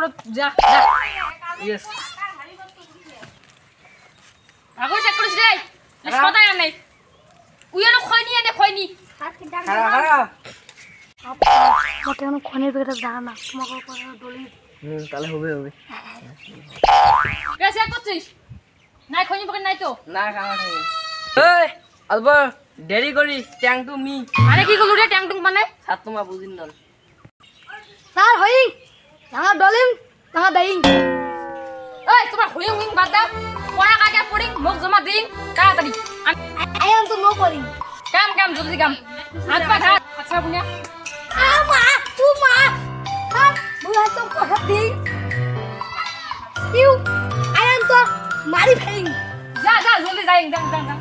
ঘৰত যা যা ইয়েস আগৰ চেক কৰিছ দেই কথাই নাই উইয়ানো খয়নি এনে খয়নি খারা খারা মতে কোনো খনির পেটে জানা না তোমাকে করে দলি তাহলে হবে হবে কে চেক করছিস নাই খয়নি পকেট নাই তো না খাওয়া নাই এই আলবা দেরি করি ট্যাং টু মি মানে কি কলু রে ট্যাং টুং মানে সাত তোমা বুঝিন দল স্যার হইং টাকা ডলিম টাকা দেইং এই তোমার হইং হইং বাদ দাও পড়া কাকে পড়িং মোক জমা দিন তাড়াতাড়ি আই এম তো নো করিং কাম কাম জলদি কাম হাত পা হাত আচ্ছা বুনিয়া মা তু মা হাত বুয়া তো কথা দিই ইউ আই এম তো মারি ফেইং যা যা জলদি যাই যাম যাম যাম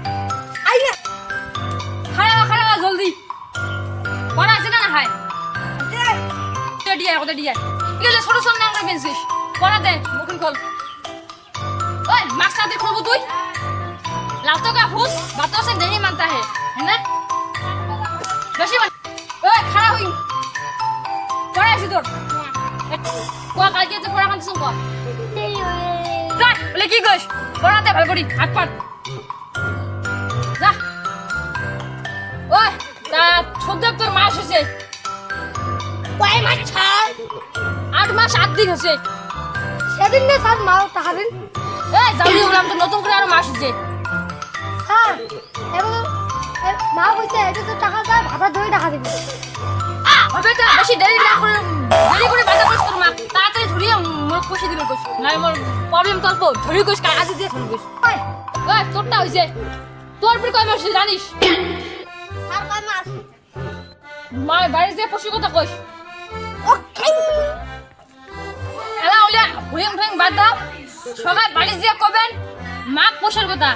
আই খাড়া জলদি পড়া আছে না হাই দিয়া ওটা দিয়া গেলে ছোট ছোট নাম বেনছিস পড়া দে মুখন খোল ওই মাস্ক সাথে খুলবো তুই লাউতো কা ফুল বাতো সে नहीं मानता है ना বেশি ওই খাড়া হই পড়া আছে তোর কোয়া কালকে তো পড়া কানছিস কোয়া যা বলে কি কইস পড়াতে ভালো করি হাত পাত যা ওই তা ছোট তোর মাস হইছে কয় মাস ছাড় 8 মাস 8 দিন হইছে সেদিন না স্যার মাও টাকা দিন এই জানি বললাম তো নতুন করে আরো মাস হইছে স্যার এবং মা কইছে এটা তো টাকা দাও ভাতা ধরে টাকা দিবি হবে তো বেশি দেরি করে বাধা করিস তোর মা তাড়াতাড়ি ধরিয়ে মোর কষে দিবে কইস নাই মোর প্রবলেম তল্প ধরি কইস কাজ দিয়ে ধরি কইস ওই তোরটা হইছে তোর পর কয় মাস জানিস স্যার কয় মাস মা বাড়ি যে পশু কথা কইস ওকে এলা ওলা হুইং হুইং বাদ দাও সবাই বাড়ি যে কবেন মা পোষার কথা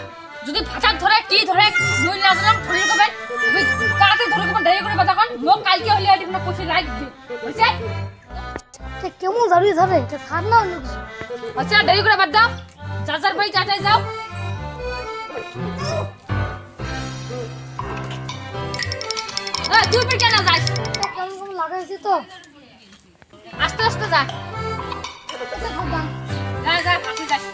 যদি ভাষা ধরে কি ধরে দুই না জানাম ধরে কবেন তাড়াতাড়ি ধরে কবেন দেরি করে কথা কোন লোক কালকে হলে আইডি না পোষে লাগবে বুঝছে তে কেমন জারি যাবে এটা স্যার না অন্য কিছু আচ্ছা দেরি করে বাদ দাও চাচার ভাই চাচাই যাও তুই পর কেন যাস কেমন কেমন লাগাইছে তো আস্তে আস্তে যা যা যা আপনি যাস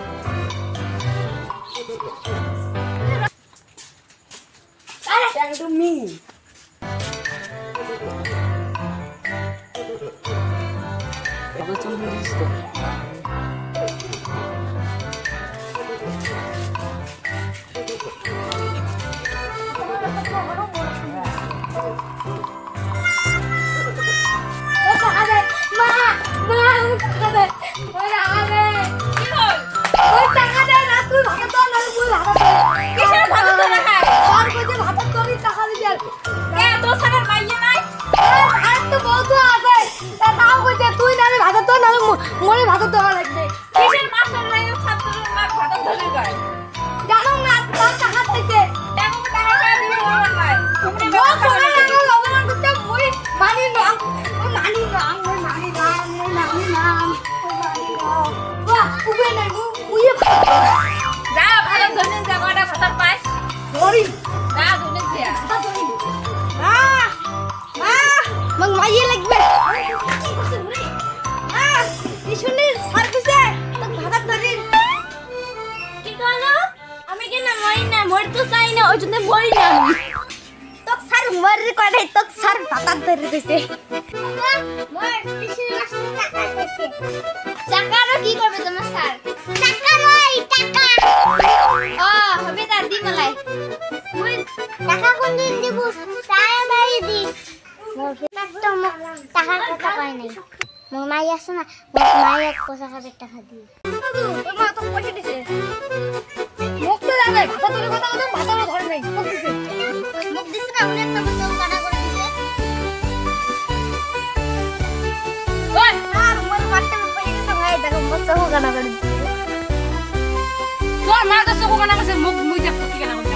ট্যাং টু মি আবার চল দিস তো মনে ভাত দেওয়া লাগবে কিসের মাস্টার নাই ছাত্রের মা ভাত ধরে গায় জানো না তোর টাকা থেকে টাকা টাকা দিবে বলবা নাই তুমি ও করে না লবণ করতে মই মানি না মানি না মানি না মানি না বাহ উবে নাই উইয়ে যা ভালো ধরে জায়গাটা ভাত পাই ধরি যা ধরে দিয়া মা মা মগ মাইয়ে লাগবে কি করছিস রে মা ইশুনি সার্ভিসে তো ভাত ধরি কি কইলো আমি কি না মরি তো চাই না ওই জন্য মরি না আমি তোক স্যার মরি করে তোক স্যার ভাত ধরে দিছে মোর ইশুনি মাস্টার টাকা দিছে টাকারও কি করবে তোমার স্যার টাকা নয় টাকা হবে দাদি মলাই মুই টাকা কোন দিন দিব তাড়াতাড়ি দিস মোর তো টাকা কথা কই নাই মোর মাই আছে না মোর মাই এক পয়সা খাবে টাকা দিয়ে তোর মা তো পয়সা দিছে মুখ তো জানে ভাতা তোর কথা তো ভাতাও ধরে নাই মুখ দিছে না উনি একটা মুখ কাটা করে দিছে ওই আর মোর মারতে পয়সা দিছে ভাই দেখো মুখ তো কাটা করে দিছে তোর মা তো চকু কানা কাছে মুখ মুই দেখ কি কানা করতে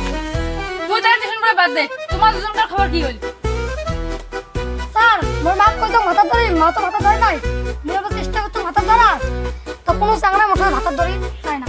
তুই তার টিউশন পড়া বাদ দে তোমার দুজনকার খবর কি হইল স্যার মোর মা কই তো মাথা ধরে মা তো মাথা ধরে নাই মোর চেষ্টা করতে মাথা ধরা তো কোনো চাংড়া মশলা হাত ধরে চায় না